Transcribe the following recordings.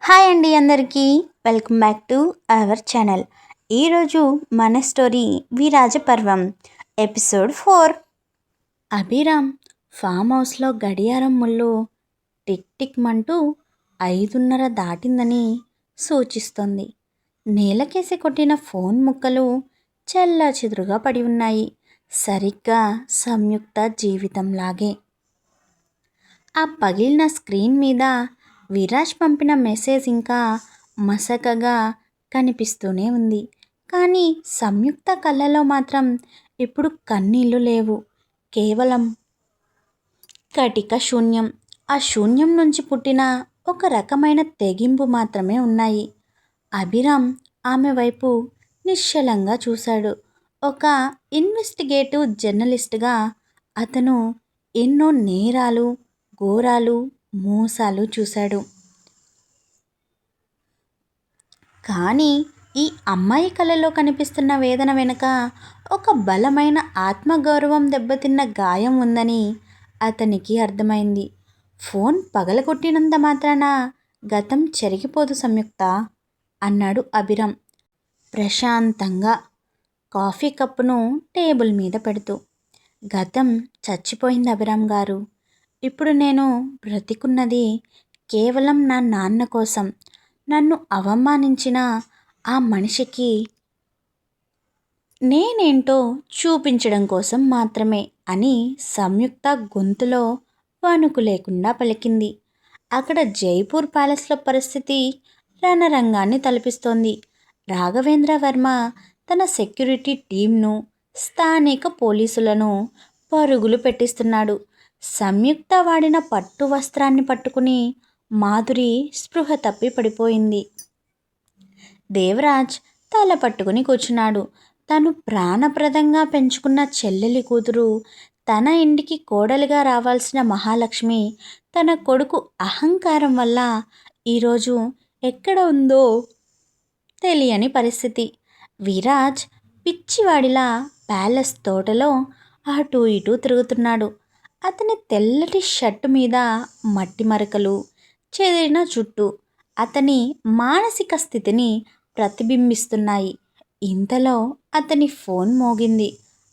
Hi అండి అందరికీ welcome back to our channel. ఈరోజు మన స్టోరీ విరాజ పర్వం ఎపిసోడ్ 4. అభిరామ్ ఫామ్ హౌస్లో గడియారం ముళ్ళు టిక్ టిక్ మంటూ 5:30 దాటిందని సూచిస్తోంది. నేలకేసి కొట్టిన ఫోన్ ముక్కలు చెల్లాచెదురుగా పడి ఉన్నాయి. సరిగ్గా సంయుక్త జీవితంలాగే. ఆ పగిలిన స్క్రీన్ మీద విరాజ్ పంపిన మెసేజ్ ఇంకా మసకగా కనిపిస్తూనే ఉంది. కానీ సంయుక్త కళ్ళలో మాత్రం ఇప్పుడు కన్నీళ్లు లేవు. కేవలం కటిక శూన్యం. ఆ శూన్యం నుంచి పుట్టిన ఒక రకమైన తెగింపు మాత్రమే ఉన్నాయి. అభిరామ్ ఆమె వైపు నిశ్చలంగా చూశాడు. ఒక ఇన్వెస్టిగేటివ్ జర్నలిస్ట్గా అతను ఎన్నో నేరాలు, ఘోరాలు, మోసాలు చూశాడు. కానీ ఈ అమ్మాయి కళ్ళలో కనిపిస్తున్న వేదన వెనుక ఒక బలమైన ఆత్మగౌరవం దెబ్బతిన్న గాయం ఉందని అతనికి అర్థమైంది. ఫోన్ పగలగొట్టినంత మాత్రాన గతం చెరిగిపోదు సంయుక్త, అన్నాడు అభిరామ్ ప్రశాంతంగా, కాఫీ కప్పును టేబుల్ మీద పెడుతూ. గతం చచ్చిపోయింది అభిరామ్ గారు. ఇప్పుడు నేను బ్రతికున్నది కేవలం నా నాన్న కోసం. నన్ను అవమానించిన ఆ మనిషికి నేనేంటో చూపించడం కోసం మాత్రమే అని సంయుక్త గొంతులో వణుకు లేకుండా పలికింది. అక్కడ జైపూర్ ప్యాలెస్లో పరిస్థితి రణరంగాన్ని తలపిస్తోంది. రాఘవేంద్ర వర్మ తన సెక్యూరిటీ టీంను, స్థానిక పోలీసులను పరుగులు పెట్టిస్తున్నాడు. సంయుక్త వాడిన పట్టు వస్త్రాన్ని పట్టుకుని మాధురి స్పృహ తప్పి పడిపోయింది. దేవరాజ్ తల పట్టుకుని కూర్చున్నాడు. తను ప్రాణప్రదంగా పెంచుకున్న చెల్లెలి కూతురు, తన ఇంటికి కోడలిగా రావాల్సిన మహాలక్ష్మి, తన కొడుకు అహంకారం వల్ల ఈరోజు ఎక్కడ ఉందో తెలియని పరిస్థితి. విరాజ్ పిచ్చివాడిలా ప్యాలెస్ తోటలో అటూ ఇటూ తిరుగుతున్నాడు. అతని తెల్లటి షర్టు మీద మట్టి మరకలు, చెదిరిన జుట్టు అతని మానసిక స్థితిని ప్రతిబింబిస్తున్నాయి. ఇంతలో అతని ఫోన్ మోగింది.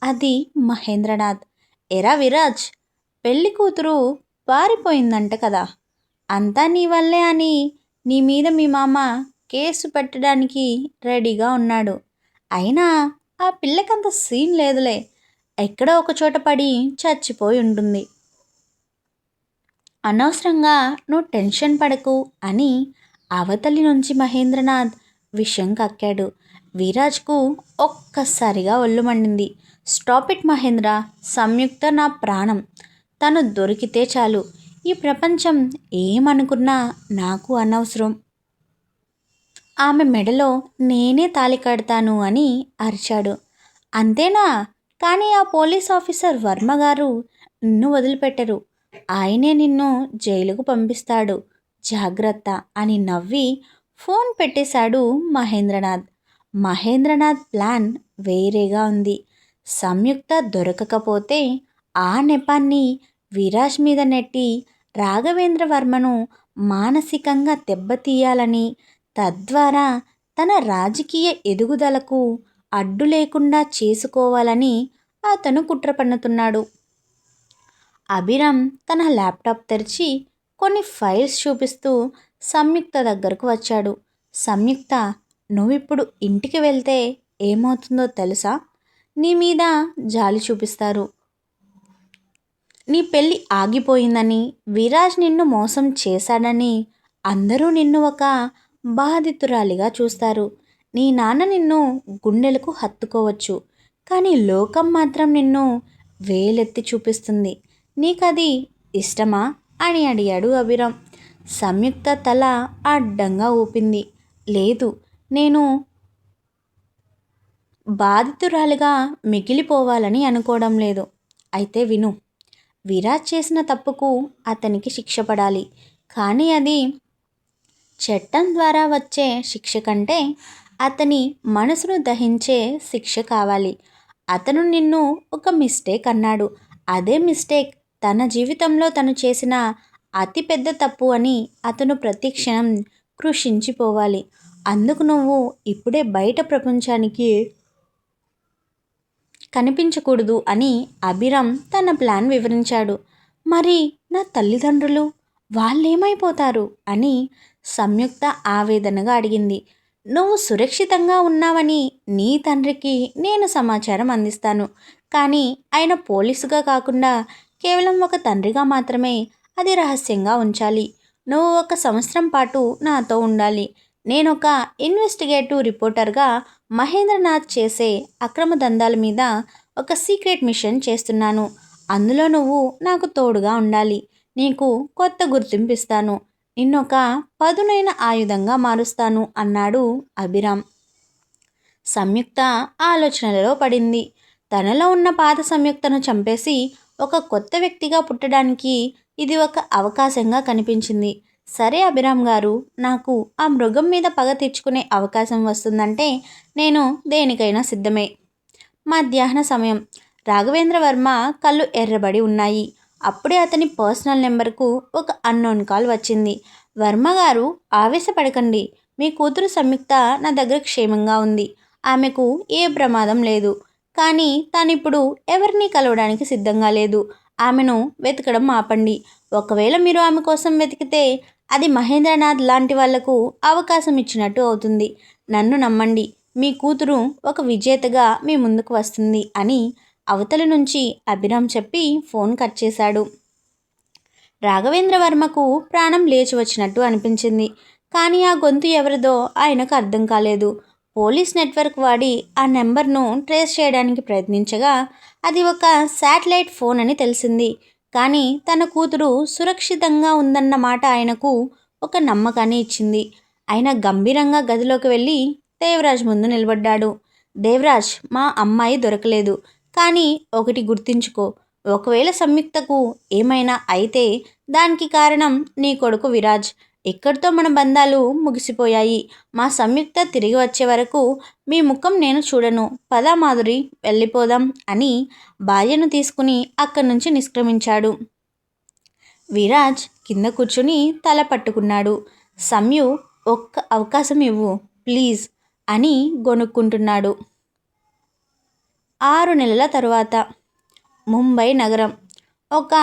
అది మహేంద్రనాథ్. ఎరా విరాజ్, పెళ్లి కూతురు పారిపోయిందంట కదా, అంతా నీ వల్లే అని నీ మీద మీ మామ కేసు పెట్టడానికి రెడీగా ఉన్నాడు. అయినా ఆ పిల్లకంత సీన్ లేదులే, ఎక్కడో ఒక చోట పడి చచ్చిపోయి ఉంటుంది. అనవసరంగా నువ్వు టెన్షన్ పడకు అని అవతలి నుంచి మహేంద్రనాథ్ విషం కక్కాడు. విరాజ్కు ఒక్కసారిగా ఒళ్ళు మండింది. స్టాప్ ఇట్ మహేంద్ర, సంయుక్త నా ప్రాణం. తను దొరికితే చాలు. ఈ ప్రపంచం ఏమనుకున్నా నాకు అనవసరం. ఆమె మెడలో నేనే తాళి కడతాను అని అరిచాడు. అంతేనా? కానీ ఆ పోలీస్ ఆఫీసర్ వర్మగారు నిన్ను వదిలిపెట్టరు. ఆయనే నిన్ను జైలుకు పంపిస్తాడు, జాగ్రత్త అని నవ్వి ఫోన్ పెట్టేశాడు మహేంద్రనాథ్. మహేంద్రనాథ్ ప్లాన్ వేరేగా ఉంది. సంయుక్త దొరకకపోతే ఆ నెపాన్ని విరాజ్ మీద నెట్టి రాఘవేంద్ర వర్మను మానసికంగా దెబ్బతీయాలని, తద్వారా తన రాజకీయ ఎదుగుదలకు అడ్డు లేకుండా చేసుకోవాలని అతను కుట్ర పన్నుతున్నాడు. అభిరామ్ తన ల్యాప్టాప్ తెరిచి కొన్ని ఫైల్స్ చూపిస్తూ సంయుక్త దగ్గరకు వచ్చాడు. సంయుక్త, నువ్విప్పుడు ఇంటికి వెళ్తే ఏమవుతుందో తెలుసా? నీ మీద జాలి చూపిస్తారు. నీ పెళ్ళి ఆగిపోయిందని, విరాజ్ నిన్ను మోసం చేశాడని అందరూ నిన్ను ఒక బాధితురాలిగా చూస్తారు. నీ నాన్న నిన్ను గుండెలకు హత్తుకోవచ్చు, కానీ లోకం మాత్రం నిన్ను వేలెత్తి చూపిస్తుంది. నీకది ఇష్టమా అని అడిగాడు అభిరామ్. సంయుక్త తల అడ్డంగా ఊపింది. లేదు, నేను బాధితురాలిగా మిగిలిపోవాలని అనుకోవడం లేదు. అయితే విను, విరాజ్ చేసిన తప్పుకు అతనికి శిక్ష పడాలి. కానీ అది చట్టం ద్వారా వచ్చే శిక్ష కంటే అతని మనసును దహించే శిక్ష కావాలి. అతను నిన్ను ఒక మిస్టేక్ అన్నాడు. అదే మిస్టేక్ తన జీవితంలో తను చేసిన అతిపెద్ద తప్పు అని అతను ప్రతి క్షణం కృషించిపోవాలి. అందుకు నువ్వు ఇప్పుడే బయట ప్రపంచానికి కనిపించకూడదు అని అభిరామ్ తన ప్లాన్ వివరించాడు. మరి నా తల్లిదండ్రులు వాళ్ళేమైపోతారు అని సంయుక్త ఆవేదనగా అడిగింది. నువ్వు సురక్షితంగా ఉన్నావని నీ తండ్రికి నేను సమాచారం అందిస్తాను. కానీ ఆయన పోలీసుగా కాకుండా కేవలం ఒక తండ్రిగా మాత్రమే అది రహస్యంగా ఉంచాలి. నువ్వు 1 సంవత్సరం పాటు నాతో ఉండాలి. నేనొక ఇన్వెస్టిగేటివ్ రిపోర్టర్గా మహేంద్రనాథ్ చేసే అక్రమ దందాల మీద ఒక సీక్రెట్ మిషన్ చేస్తున్నాను. అందులో నువ్వు నాకు తోడుగా ఉండాలి. నీకు కొత్త గుర్తింపు ఇస్తాను. నిన్నొక పదునైన ఆయుధంగా మారుస్తాను అన్నాడు అభిరామ్. సంయుక్త ఆలోచనలలో పడింది. తనలో ఉన్న పాత సంయుక్తను చంపేసి ఒక కొత్త వ్యక్తిగా పుట్టడానికి ఇది ఒక అవకాశంగా కనిపించింది. సరే అభిరామ్ గారు, నాకు ఆ మృగం మీద పగ తెచ్చుకునే అవకాశం వస్తుందంటే నేను దేనికైనా సిద్ధమే. మధ్యాహ్న సమయం. రాఘవేంద్ర వర్మ కళ్ళు ఎర్రబడి ఉన్నాయి. అప్పుడే అతని పర్సనల్ నెంబర్కు ఒక అన్నోన్ కాల్ వచ్చింది. వర్మగారు, ఆవేశపడకండి. మీ కూతురు సంయుక్త నా దగ్గర క్షేమంగా ఉంది. ఆమెకు ఏ ప్రమాదం లేదు. కానీ తానిప్పుడు ఎవరిని కలవడానికి సిద్ధంగా లేదు. ఆమెను వెతకడం ఆపండి. ఒకవేళ మీరు ఆమె కోసం వెతికితే అది మహేంద్రనాథ్ లాంటి వాళ్లకు అవకాశం ఇచ్చినట్టు అవుతుంది. నన్ను నమ్మండి. మీ కూతురు ఒక విజేతగా మీ ముందుకు వస్తుంది అని అవతలి నుంచి అభిరామ్ చెప్పి ఫోన్ కట్ చేశాడు. రాఘవేంద్ర వర్మకు ప్రాణం లేచి వచ్చినట్టు అనిపించింది. కానీ ఆ గొంతు ఎవరిదో ఆయనకు అర్థం కాలేదు. పోలీస్ నెట్వర్క్ వాడి ఆ నెంబర్ను ట్రేస్ చేయడానికి ప్రయత్నించగా అది ఒక శాటిలైట్ ఫోన్ అని తెలిసింది. కానీ తన కూతురు సురక్షితంగా ఉందన్న మాట ఆయనకు ఒక నమ్మకాన్ని ఇచ్చింది. ఆయన గంభీరంగా గదిలోకి వెళ్ళి దేవరాజ్ ముందు నిలబడ్డాడు. దేవరాజ్, మా అమ్మాయి దొరకలేదు. కానీ ఒకటి గుర్తుంచుకో, ఒకవేళ సంయుక్తకు ఏమైనా అయితే దానికి కారణం నీ కొడుకు విరాజ్. ఇక్కడితో మన బంధాలు ముగిసిపోయాయి. మా సంయుక్త తిరిగి వచ్చే వరకు మీ ముఖం నేను చూడను. పదా మాధురి, వెళ్ళిపోదాం అని భార్యను తీసుకుని అక్కడి నుంచి నిష్క్రమించాడు. విరాజ్ కింద కూర్చుని తల పట్టుకున్నాడు. సంయు, ఒక్క అవకాశం ఇవ్వు ప్లీజ్ అని గొనుక్కుంటున్నాడు. 6 నెలల తరువాత ముంబై నగరం. ఒక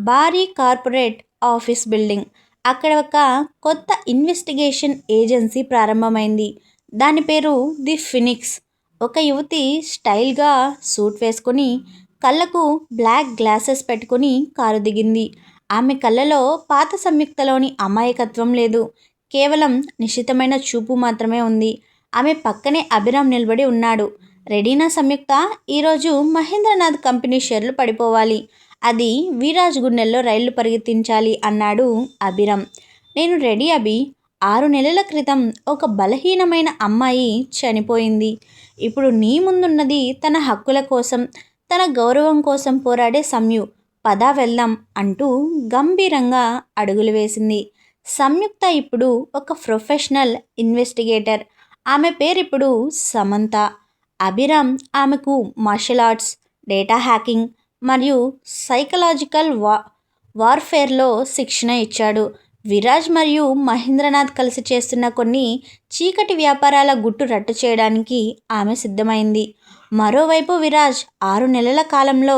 భారీ కార్పొరేట్ ఆఫీస్ బిల్డింగ్. అక్కడ ఒక కొత్త ఇన్వెస్టిగేషన్ ఏజెన్సీ ప్రారంభమైంది. దాని పేరు ది ఫినిక్స్. ఒక యువతి స్టైల్గా సూట్ వేసుకొని కళ్ళకు బ్లాక్ గ్లాసెస్ పెట్టుకుని కారు దిగింది. ఆమె కళ్ళలో పాత సంయుక్తలోని అమాయకత్వం లేదు. కేవలం నిశితమైన చూపు మాత్రమే ఉంది. ఆమె పక్కనే అభిరామ్ నిలబడి ఉన్నాడు. రెడీనా సంయుక్త? ఈరోజు మహేంద్రనాథ్ కంపెనీ షేర్లు పడిపోవాలి. అది విరాజ్ గుండెల్లో రైళ్లు పరిగెత్తించాలి అన్నాడు అభిరామ్. నేను రెడీ అభి. 6 నెలల క్రితం ఒక బలహీనమైన అమ్మాయి చనిపోయింది. ఇప్పుడు నీ ముందున్నది తన హక్కుల కోసం, తన గౌరవం కోసం పోరాడే సంయు. పదా వెళ్దాం అంటూ గంభీరంగా అడుగులు వేసింది. సంయుక్త ఇప్పుడు ఒక ప్రొఫెషనల్ ఇన్వెస్టిగేటర్. ఆమె పేరిప్పుడు సమంత. అభిరామ్ ఆమెకు మార్షల్ ఆర్ట్స్, డేటా హ్యాకింగ్ మరియు సైకలాజికల్ వార్ఫేర్లో శిక్షణ ఇచ్చాడు. విరాజ్ మరియు మహేంద్రనాథ్ కలిసి చేస్తున్న కొన్ని చీకటి వ్యాపారాల గుట్టు రట్టు చేయడానికి ఆమె సిద్ధమైంది. మరోవైపు విరాజ్ 6 నెలల కాలంలో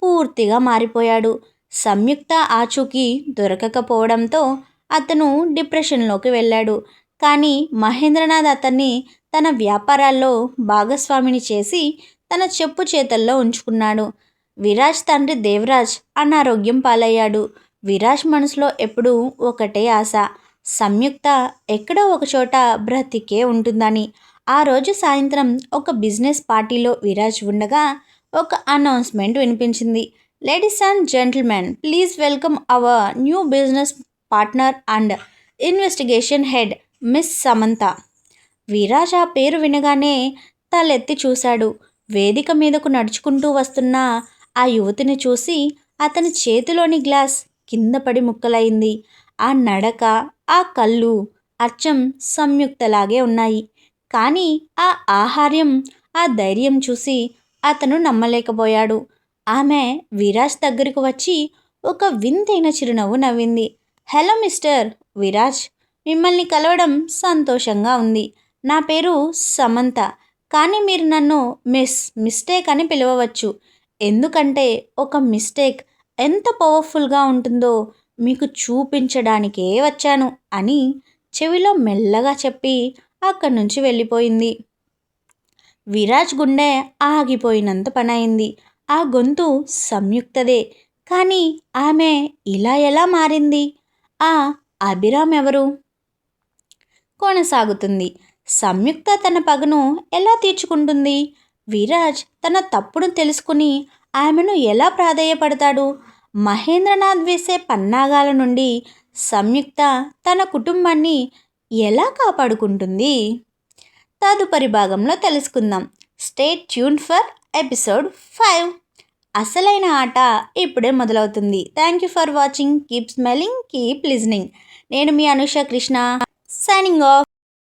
పూర్తిగా మారిపోయాడు. సంయుక్త ఆచూకీ దొరకకపోవడంతో అతను డిప్రెషన్లోకి వెళ్ళాడు. కానీ మహేంద్రనాథ్ అతన్ని తన వ్యాపారాల్లో భాగస్వామిని చేసి తన చెప్పు చేతల్లో ఉంచుకున్నాడు. విరాజ్ తండ్రి దేవరాజ్ అనారోగ్యం పాలయ్యాడు. విరాజ్ మనసులో ఎప్పుడూ ఒకటే ఆశ, సంయుక్త ఎక్కడో ఒకచోట బ్రతికే ఉంటుందని. ఆ రోజు సాయంత్రం ఒక బిజినెస్ పార్టీలో విరాజ్ ఉండగా ఒక అనౌన్స్మెంట్ వినిపించింది. Ladies and gentlemen, please welcome our new business partner and investigation head, miss Samantha. Viraj ఆ పేరు వినగానే తలెత్తి చూశాడు. వేదిక మీదకు నడుచుకుంటూ వస్తున్న ఆ యువతిని చూసి అతని చేతిలోని గ్లాస్ కింద పడి ముక్కలైంది. ఆ నడక, ఆ కళ్ళు అచ్చం సంయుక్తలాగే ఉన్నాయి. కానీ ఆ ఆహార్యం, ఆ ధైర్యం చూసి అతను నమ్మలేకపోయాడు. ఆమె విరాజ్ దగ్గరకు వచ్చి ఒక వింతైన చిరునవ్వు నవ్వింది. హలో మిస్టర్ విరాజ్, మిమ్మల్ని కలవడం సంతోషంగా ఉంది. నా పేరు సమంత, కానీ మీరు నన్ను మిస్టేక్ అని పిలవవచ్చు. ఎందుకంటే ఒక మిస్టేక్ ఎంత పవర్ఫుల్గా ఉంటుందో మీకు చూపించడానికే వచ్చాను అని చెవిలో మెల్లగా చెప్పి అక్కడి నుంచి వెళ్ళిపోయింది. విరాజ్ గుండె ఆగిపోయినంత పనైంది. ఆ గొంతు సంయుక్తదే, కానీ ఆమె ఇలా ఎలా మారింది? ఆ అభిరామ్ ఎవరు? కొనసాగుతుంది. సంయుక్త తన పగను ఎలా తీర్చుకుంటుంది? విరాజ్ తన తప్పును తెలుసుకుని ఆమెను ఎలా ప్రాధేయపడతాడు? మహేంద్రనాథ్ వేసే పన్నాగాల నుండి సంయుక్త తన కుటుంబాన్ని ఎలా కాపాడుకుంటుంది? తదుపరి భాగంలో తెలుసుకుందాం. Stay tune for episode 5. అసలైన ఆట ఇప్పుడే మొదలవుతుంది. Thank you for watching. Keep smiling, keep listening. నేను మీ అనుష కృష్ణ, సైనింగ్ ఆఫ్.